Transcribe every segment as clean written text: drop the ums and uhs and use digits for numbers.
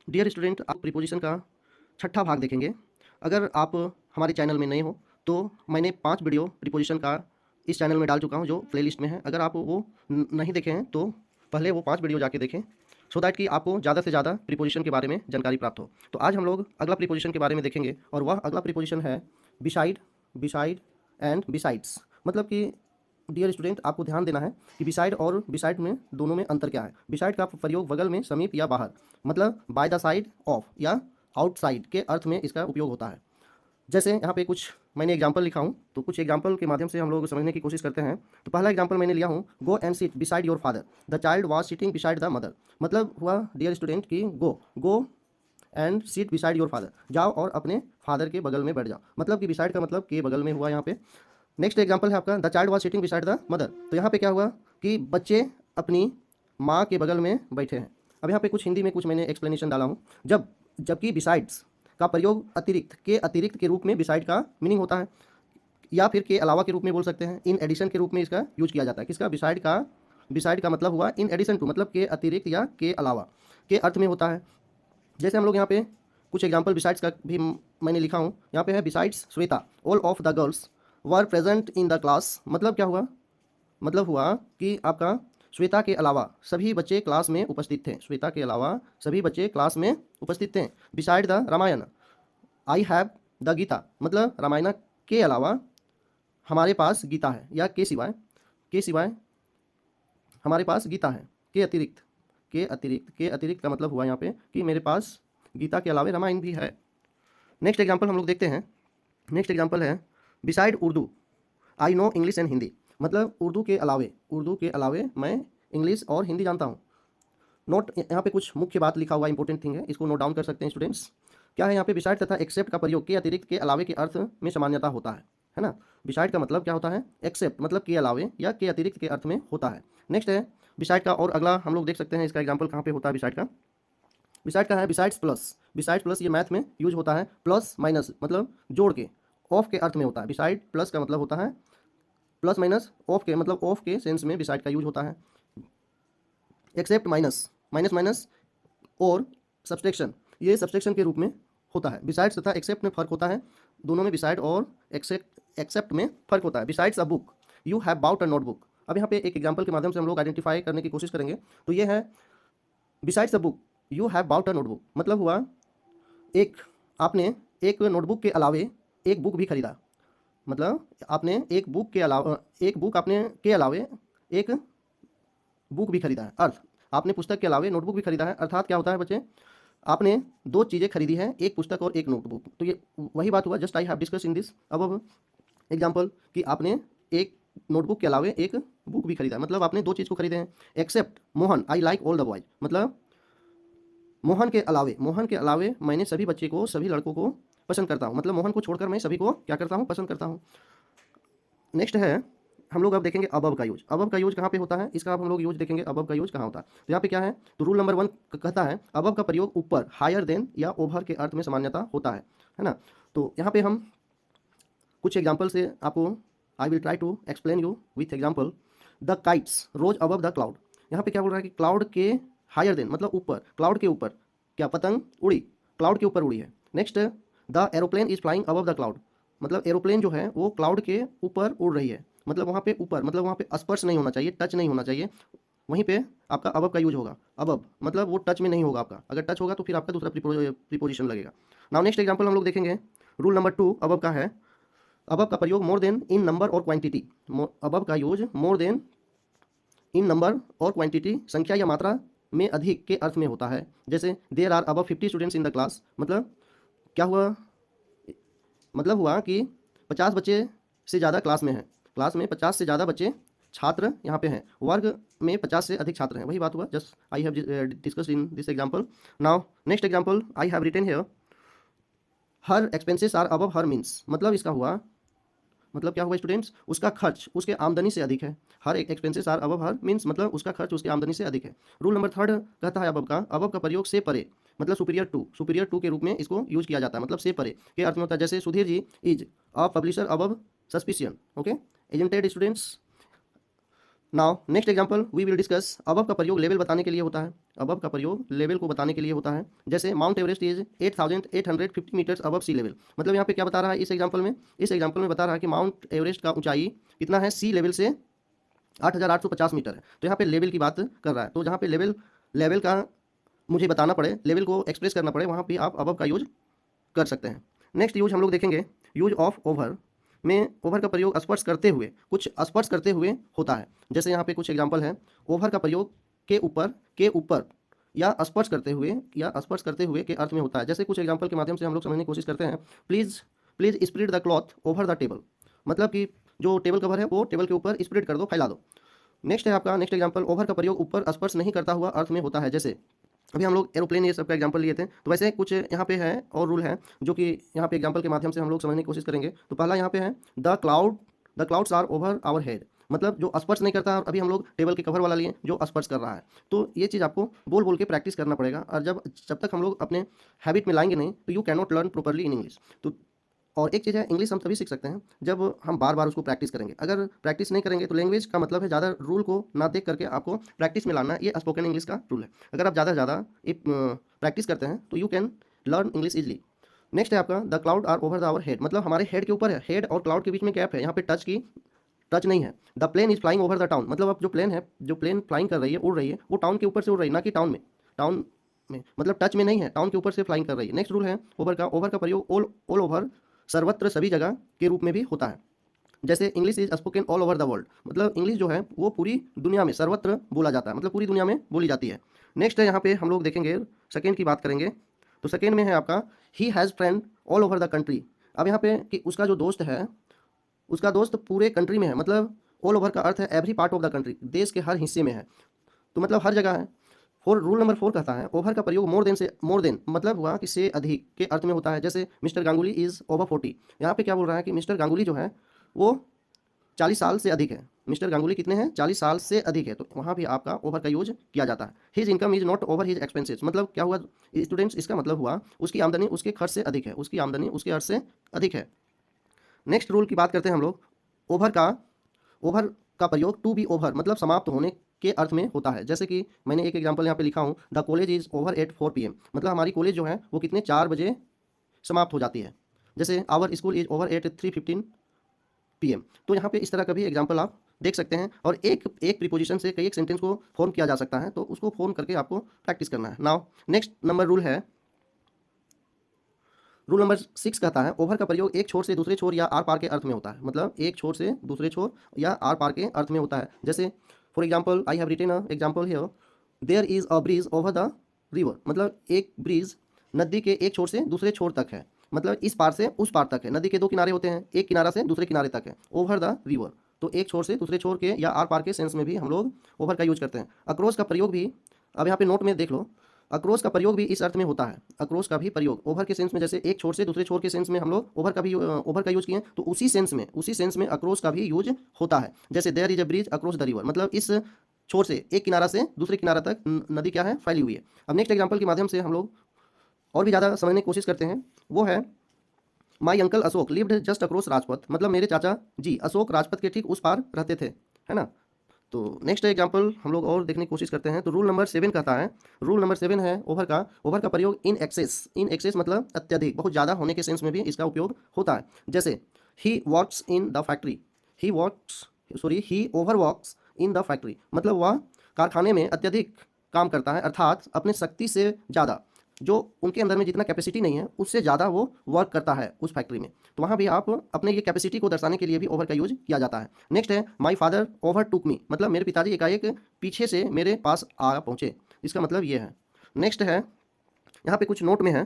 Dear student, आप preposition का छठा भाग देखेंगे। अगर आप हमारे चैनल में नए हो तो मैंने 5 वीडियो प्रीपोजिशन का इस चैनल में डाल चुका हूं जो प्लेलिस्ट में है। अगर आप वो नहीं देखे हैं तो पहले वो 5 वीडियो जाके देखें, सो दैट कि आपको ज़्यादा से ज़्यादा प्रीपोजिशन के बारे में जानकारी प्राप्त हो। तो आज हम लोग अगला प्रीपोजिशन के बारे में देखेंगे और वह अगला प्रीपोजिशन है बिसाइड, बिसाइड एंड बिसाइड्स। मतलब कि डियर स्टूडेंट, आपको ध्यान देना है कि बिसाइड और बिसाइड में दोनों में अंतर क्या है। बिसाइड का प्रयोग बगल में, समीप या बाहर, मतलब बाय द साइड ऑफ या आउटसाइड के अर्थ में इसका उपयोग होता है। जैसे यहाँ पे कुछ मैंने एग्जाम्पल लिखा हूँ, तो कुछ एग्जाम्पल के माध्यम से हम लोग समझने की कोशिश करते हैं। तो पहला एग्जाम्पल मैंने लिया हूँ, go and sit beside your father, the child was sitting beside the mother. मतलब हुआ डियर स्टूडेंट कि go and seat beside your father, जाओ और अपने फादर के बगल में बैठ जाओ। मतलब कि बिसाइड का मतलब के बगल में हुआ यहाँ पे। नेक्स्ट एग्जाम्पल है आपका, the child was sitting beside the mother. तो यहाँ पे क्या हुआ कि बच्चे अपनी माँ के बगल में बैठे हैं। अब यहाँ पे कुछ हिंदी में कुछ मैंने एक्सप्लेनेशन डाला हूँ। जबकि बिसाइड्स का प्रयोग अतिरिक्त के रूप में बिसाइड का मीनिंग होता है, या फिर के अलावा के रूप में बोल सकते हैं। इन एडिशन के रूप में इसका यूज किया जाता है। किसका? बिसाइड का मतलब हुआ इन एडिशन टू, मतलब के अतिरिक्त या के अलावा के अर्थ में होता है। जैसे हम लोग यहाँ पे कुछ एग्जाम्पल बिसाइड्स का भी मैंने लिखा हूँ। यहाँ पे है besides Shweta all of the girls were present in the class. मतलब क्या हुआ? मतलब हुआ कि आपका श्वेता के अलावा सभी बच्चे क्लास में उपस्थित थे। श्वेता के अलावा सभी बच्चे क्लास में उपस्थित थे। Beside the Ramayana I have the Gita. मतलब रामायण के अलावा हमारे पास गीता है, या के सिवाय हमारे पास गीता है। के अतिरिक्त का मतलब हुआ यहाँ पे कि मेरे पास गीता के अलावा रामायण भी है। नेक्स्ट एग्जाम्पल हम लोग देखते हैं। नेक्स्ट एग्जाम्पल है beside Urdu I know English and Hindi. मतलब उर्दू के अलावे मैं इंग्लिश और हिंदी जानता हूँ। नोट, यहाँ पे कुछ मुख्य बात लिखा हुआ इंपॉर्टेंट थिंग है, इसको नोट डाउन कर सकते हैं स्टूडेंट्स। क्या है यहाँ पे? बिसाइड तथा एक्सेप्ट का प्रयोग के अतिरिक्त के अलावे के अर्थ में सामान्यता होता है ना। बिसाइड का मतलब क्या होता है? एक्सेप्ट, मतलब के अलावे या के अतिरिक्त के अर्थ में होता है। नेक्स्ट है बिसाइड का, और अगला हम लोग देख सकते हैं इसका एग्जाम्पल कहाँ पे होता है बिसाइड का। बिसाइड का है बिसाइड्स प्लस। बिसाइड प्लस ये मैथ में यूज होता है। प्लस माइनस मतलब जोड़ के, ऑफ के अर्थ में होता है। बिसाइड प्लस का मतलब होता है प्लस माइनस, ऑफ के मतलब ऑफ के सेंस में बिसाइड का यूज होता है। एक्सेप्ट माइनस, माइनस माइनस और सब्सट्रैक्शन, ये सब्सट्रैक्शन के रूप में होता है। बिसाइड्स तथा एक्सेप्ट में फर्क होता है। दोनों में बिसाइड और एक्सेप्ट में फर्क होता है। Besides a book you have bout a notebook. अब यहाँ पे एक एग्जाम्पल के माध्यम से हम लोग आइडेंटिफाई करने की कोशिश करेंगे। तो ये है besides a book you have bout a notebook. मतलब हुआ एक आपने एक नोटबुक के अलावे एक बुक भी खरीदा। मतलब आपने एक बुक के अलावा एक बुक भी खरीदा है। अर्थ, आपने पुस्तक के अलावे नोटबुक भी खरीदा है। अर्थात क्या होता है बच्चे? आपने दो चीज़ें खरीदी हैं, एक पुस्तक और एक नोटबुक। तो ये वही बात हुआ, just I have discuss in this अब एग्जाम्पल, कि आपने एक नोटबुक के अलावे एक बुक भी खरीदा है। मतलब आपने दो चीज़ को खरीदे हैं। Except Mohan I like all the boys. मतलब मोहन के अलावे मैंने सभी लड़कों को पसंद करता हूँ। मतलब मोहन को छोड़कर मैं सभी को क्या करता हूँ? पसंद करता हूँ। नेक्स्ट है हम लोग अब देखेंगे अबव का यूज। अबव का यूज कहाँ पे होता है? इसका अब हम लोग यूज देखेंगे, अबव का यूज कहाँ होता है। तो यहाँ पे क्या है? तो रूल नंबर 1 कहता है अबव का प्रयोग ऊपर, हायर देन या ओवर के अर्थ में सामान्यता होता है ना। तो यहाँ पे हम कुछ एग्जाम्पल से आपको I will try to explain you with example. The kites rose above the cloud. यहाँ पे क्या बोल रहा है कि क्लाउड के हायर देन मतलब ऊपर, क्लाउड के ऊपर क्या पतंग उड़ी, क्लाउड के ऊपर उड़ी है। Next, the aeroplane is flying above the cloud. मतलब एरोप्लेन जो है वो क्लाउड के ऊपर उड़ रही है। मतलब वहाँ पे ऊपर, मतलब वहाँ पे स्पर्श नहीं होना चाहिए, टच नहीं होना चाहिए। वहीं पे आपका अबव का यूज होगा। अबव मतलब वो टच में नहीं होगा आपका, अगर टच होगा तो फिर आपका दूसरा प्रीपोजिशन लगेगा। नाउ नेक्स्ट एग्जाम्पल हम लोग देखेंगे। रूल नंबर 2 अबव का है, अबव का प्रयोग मोर देन इन नंबर और क्वांटिटी। अबव का use more then in number और क्वांटिटी, संख्या या मात्रा में अधिक के अर्थ में होता है। जैसे there are above 50 students in the class. मतलब क्या हुआ? मतलब हुआ कि 50 बच्चे से ज़्यादा क्लास में हैं। क्लास में 50 से ज़्यादा बच्चे छात्र यहाँ पे हैं। वर्ग में 50 से अधिक छात्र हैं। वही बात हुआ, just I have discussed in this example. Now next example I have written here, her expenses are above her means. मतलब इसका हुआ, मतलब क्या हुआ स्टूडेंट्स? उसका खर्च उसके आमदनी से अधिक है। हर एक expenses are above her means मतलब उसका खर्च उसकी आमदनी से अधिक है। रूल नंबर 3 कहता है अबव का प्रयोग से परे, मतलब सुपीरियर टू के रूप में इसको यूज किया जाता है। मतलब से परे के अर्थ में होता है। जैसे Sudhir ji is a publisher above suspicion. Okay, एजेंटेड students. Now next example we will discuss. Above का प्रयोग लेवल बताने के लिए होता है। अबव का प्रयोग लेवल को बताने के लिए होता है। जैसे Mount Everest is 8850 metres above sea level. मतलब यहाँ पे क्या बता रहा है इस एग्जांपल में? इस एग्जांपल में बता रहा है कि माउंट एवरेस्ट का ऊंचाई कितना है, सी लेवल से 8850 मीटर है। तो यहाँ पे लेवल की बात कर रहा है। तो जहाँ पे लेवल लेवल का मुझे बताना पड़े, लेवल को एक्सप्रेस करना पड़े, वहाँ पे आप अबव का यूज कर सकते हैं। नेक्स्ट यूज हम लोग देखेंगे यूज ऑफ ओवर में। ओवर का प्रयोग स्पर्श करते हुए, कुछ स्पर्श करते हुए होता है। जैसे यहाँ पे कुछ एग्जांपल है। ओवर का प्रयोग के ऊपर या स्पर्श करते हुए या स्पर्श करते हुए के अर्थ में होता है। जैसे कुछ एग्जांपल के माध्यम से हम लोग समझने की कोशिश करते हैं। Please please spread the cloth over the table. मतलब कि जो टेबल कवर है वो टेबल के ऊपर स्प्रेड कर दो, फैला दो। नेक्स्ट है आपका नेक्स्ट एग्जांपल, ओवर का प्रयोग ऊपर स्पर्श नहीं करता हुआ अर्थ में होता है। जैसे अभी हम लोग एरोप्लेन ये सब का एग्जांपल लिए थे, तो वैसे कुछ यहाँ पे है और रूल है जो कि यहाँ पे एग्जांपल के माध्यम से हम लोग समझने की कोशिश करेंगे। तो पहला यहाँ पे है the clouds are over our head. मतलब जो स्पर्श नहीं करता, अभी हम लोग टेबल के कवर वाला लिए जो स्पर्श कर रहा है। तो ये चीज़ आपको बोल बोल के प्रैक्टिस करना पड़ेगा। और जब जब तक हम लोग अपने हैबिट में लाएंगे नहीं, तो you can not learn properly in English. तो और एक चीज़ है, इंग्लिश हम तभी सीख सकते हैं जब हम बार बार उसको प्रैक्टिस करेंगे। अगर प्रैक्टिस नहीं करेंगे तो लैंग्वेज का मतलब है ज़्यादा रूल को ना देख करके आपको प्रैक्टिस में लाना। ये स्पोकन इंग्लिश का रूल है। अगर आप ज़्यादा से ज़्यादा प्रैक्टिस करते हैं तो you can learn English easily. Next है आपका the cloud are over the our head. मतलब हमारे हेड के ऊपर है। हेड और क्लाउड के बीच में गैप है, यहाँ पे टच नहीं है। The plane is flying over the town. मतलब अब जो प्लेन फ्लाइंग कर रही है, उड़ रही है, वो टाउन के ऊपर से उड़ रही है, ना कि टाउन में मतलब टच में नहीं है, टाउन के ऊपर से फ्लाइंग कर रही है। नेक्स्ट रूल है ओवर का प्रयोग ऑल ओवर, सर्वत्र, सभी जगह के रूप में भी होता है। जैसे English is spoken all over the world. मतलब इंग्लिश जो है वो पूरी दुनिया में सर्वत्र बोला जाता है, मतलब पूरी दुनिया में बोली जाती है। नेक्स्ट है यहाँ पे हम लोग देखेंगे, सेकेंड की बात करेंगे। तो सेकेंड में है आपका he has friend all over the country. अब यहाँ पे कि उसका जो दोस्त है, उसका दोस्त पूरे कंट्री में है। मतलब ऑल ओवर का अर्थ है every part of the country, देश के हर हिस्से में है। तो मतलब हर जगह है। रूल नंबर 4 कहता है ओवर का प्रयोग मोर देन मतलब हुआ कि से अधिक के अर्थ में होता है। जैसे मिस्टर गांगुली इज ओवर 40। यहाँ पे क्या बोल रहा है कि मिस्टर गांगुली जो है वो 40 साल से अधिक है। मिस्टर गांगुली कितने हैं? 40 साल से अधिक है। तो वहाँ भी आपका ओवर का यूज किया जाता है। His income is not over his expenses. मतलब क्या हुआ स्टूडेंट्स, इसका मतलब हुआ उसकी आमदनी उसके खर्च से अधिक है, उसकी आमदनी उसके खर्च से अधिक है। नेक्स्ट रूल की बात करते हैं हम लोग। ओवर का ओवर का प्रयोग टू बी ओवर मतलब समाप्त होने के अर्थ में होता है। जैसे कि मैंने एक एग्जांपल यहाँ पे लिखा हूँ, the college is over at 4 PM। मतलब हमारी कॉलेज जो है वो कितने 4 बजे समाप्त हो जाती है। जैसे our school is over at 3:15 PM। तो यहाँ पे इस तरह का भी एग्जांपल आप देख सकते हैं। और एक एक प्रीपोजिशन से कई एक सेंटेंस को फॉर्म किया जा सकता है, तो उसको फॉर्म करके आपको प्रैक्टिस करना है। Now next number rule number 6 कहता है ओवर का प्रयोग एक छोर से दूसरे छोर या आर पार के अर्थ में होता है। मतलब एक छोर से दूसरे छोर या आर पार के अर्थ में होता है। जैसे for example I have written a example here, there is a bridge over the river. मतलब एक ब्रिज नदी के एक छोर से दूसरे छोर तक है। मतलब इस पार से उस पार तक है। नदी के 2 किनारे होते हैं, एक किनारा से दूसरे किनारे तक है। ओवर द रिवर तो एक छोर से दूसरे छोर के या आर पार के सेंस में भी हम लोग ओवर का यूज करते हैं। अक्रॉस का प्रयोग भी, अब यहाँ पे नोट में देख लो, अक्रॉस का प्रयोग भी इस अर्थ में होता है। अक्रॉस का भी प्रयोग ओवर के सेंस में, जैसे एक छोर से दूसरे छोर के सेंस में हम लोग ओवर का यूज किए, तो उसी सेंस में अक्रॉस का भी यूज होता है। जैसे there is a bridge across the river. मतलब इस छोर से एक किनारा से दूसरे किनारा तक नदी क्या है, फैली हुई है। अब नेक्स्ट एग्जाम्पल के माध्यम से हम लोग और भी ज़्यादा समझने की कोशिश करते हैं। वो है my uncle Ashok lived just across Rajpath. मतलब मेरे चाचा जी अशोक राजपथ के ठीक उस पार रहते थे, है ना। तो नेक्स्ट एग्जाम्पल हम लोग और देखने की कोशिश करते हैं। तो रूल नंबर 7 कहता है, रूल नंबर 7 है ओवर का प्रयोग इन एक्सेस मतलब अत्यधिक, बहुत ज़्यादा होने के सेंस में भी इसका उपयोग होता है। जैसे he works in the factory, he over works in the factory. मतलब वह कारखाने में अत्यधिक काम करता है, अर्थात अपने शक्ति से ज़्यादा, जो उनके अंदर में जितना कैपेसिटी नहीं है उससे ज़्यादा वो वर्क करता है उस फैक्ट्री में। तो वहाँ भी आप अपने ये कैपेसिटी को दर्शाने के लिए भी ओवर का यूज किया जाता है। नेक्स्ट है माई फादर ओवर टुक मी। मतलब मेरे पिताजी एकाएक पीछे से मेरे पास आ पहुँचे, इसका मतलब ये है। नेक्स्ट है यहाँ पे कुछ नोट में है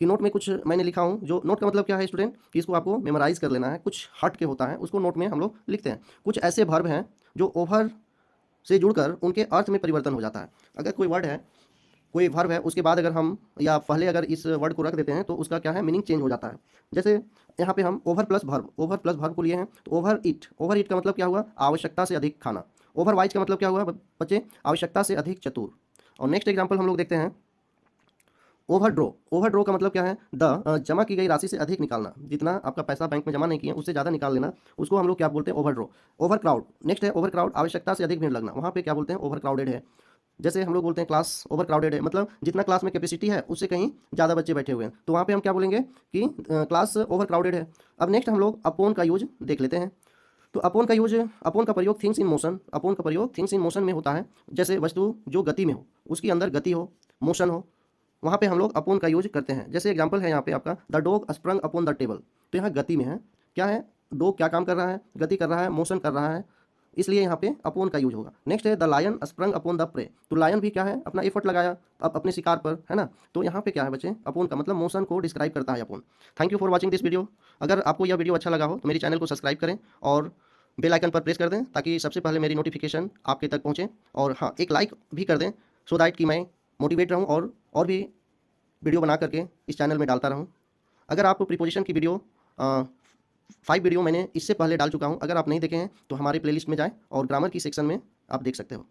कि नोट में कुछ मैंने लिखा हूँ। जो नोट का मतलब क्या है स्टूडेंट, कि इसको आपको मेमोराइज कर लेना है। कुछ हट के होता है, उसको नोट में हम लोग लिखते हैं। कुछ ऐसे वर्ब हैं जो ओवर से जुड़कर उनके अर्थ में परिवर्तन हो जाता है। अगर कोई वर्ब है उसके बाद अगर हम या पहले अगर इस वर्ड को रख देते हैं तो उसका क्या है, मीनिंग चेंज हो जाता है। जैसे यहाँ पे हम ओवर प्लस वर्ब को लिए हैं। तो ओवर ईट का मतलब क्या हुआ, आवश्यकता से अधिक खाना। ओवर वाइज का मतलब क्या हुआ बच्चे, आवश्यकता से अधिक चतुर। और नेक्स्ट एग्जाम्पल हम लोग देखते हैं। ओवरड्रॉ का मतलब क्या है? जमा की गई राशि से अधिक निकालना, जितना आपका पैसा बैंक में जमा नहीं किए उससे ज़्यादा निकाल लेना, उसको हम लोग क्या बोलते हैं? ओवरड्रॉ। ओवरक्राउड, नेक्स्ट है ओवरक्राउड, आवश्यकता से अधिक भीड़ लगना, वहाँ पे क्या बोलते हैं? ओवरक्राउडेड है। जैसे हम लोग बोलते हैं क्लास ओवरक्राउडेड है, मतलब जितना क्लास में कैपेसिटी है उससे कहीं ज़्यादा बच्चे बैठे हुए हैं, तो वहाँ पे हम क्या बोलेंगे कि क्लास ओवरक्राउडेड है। अब नेक्स्ट हम लोग अपॉन का यूज देख लेते हैं। तो अपॉन का प्रयोग थिंग्स इन मोशन, अपॉन का प्रयोग थिंग्स इन मोशन में होता है। जैसे वस्तु जो गति में हो, उसके अंदर गति हो, मोशन हो, वहाँ पे हम लोग अपॉन का यूज करते हैं। जैसे एग्जांपल है यहाँ पे आपका, the dog sprung upon the table, तो यहाँ गति में है। क्या है? डॉग क्या काम कर रहा है? गति कर रहा है, मोशन कर रहा है, इसलिए यहाँ पे अपॉन का यूज होगा। नेक्स्ट है the lion sprung upon the prey, तो लायन भी क्या है? अपना एफर्ट लगाया अब अपने शिकार पर, है ना? तो यहाँ पे क्या है बच्चे? अपॉन का मतलब मोशन को डिस्क्राइब करता है upon. Thank you for watching this video. अगर आपको यह वीडियो अच्छा लगा हो तो मेरे चैनल को सब्सक्राइब करें और बेल आइकन पर प्रेस कर दें, ताकि सबसे पहले मेरी नोटिफिकेशन आपके तक पहुँचे। और हाँ, एक लाइक भी कर दें, सो दैट कि मैं मोटिवेट रहूँ और भी वीडियो बना करके इस चैनल में डालता रहूँ। अगर आप प्रीपोजिशन की वीडियो 5 वीडियो मैंने इससे पहले डाल चुका हूँ, अगर आप नहीं देखे हैं तो हमारे प्लेलिस्ट में जाएँ और ग्रामर की सेक्शन में आप देख सकते हो।